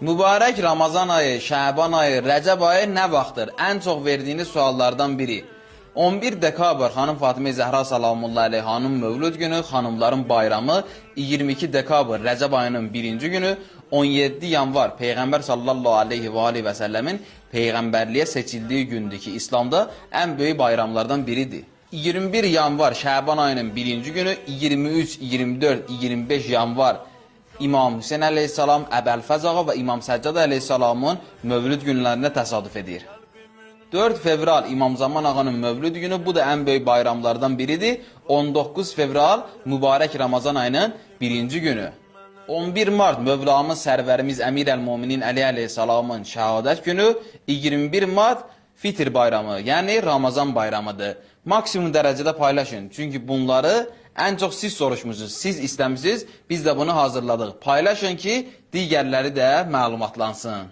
Mübarək Ramazan ayı, Şəban ayı, Rəcəb ayı nə vaxtdır? Ən çox verdiyiniz suallardan biri. 11 dekabr xanım Fatimə Zəhra salamullahi aleyhanın mövlud günü, xanımların bayramı, 22 dekabr Rəcəb ayının 1-ci günü, 17 yanvar Peyğəmbər sallallahu aleyhi və aleyhi və səlləmin Peyğəmbərliyə seçildiyi gündür ki, İslamda ən böyük bayramlardan biridir. 21 yanvar Şəban ayının 1-ci günü, 23, 24, 25 yanvar İmam Hüseyin əleyhissalam, Əbəlfəz ağa və İmam Səccad əleyhissalamın mövlud günlərində təsadüf edir. 4 fevral İmam Zaman ağanın mövlud günü, bu da ən böyük bayramlardan biridir. 19 fevral mübarək Ramazan ayının 1-ci günü. 11 mart Mövlamız Sərvərimiz Əmir əl-Muminin Əli əleyhissalamın şəhadət günü. 21 mart Fitr bayramı, yəni Ramazan bayramıdır. Maksimum dərəcədə paylaşın, çünki bunları ən çox siz soruşmusunuz, siz istəmişsiniz, biz də bunu hazırladıq. Paylaşın ki, digərləri də məlumatlansın.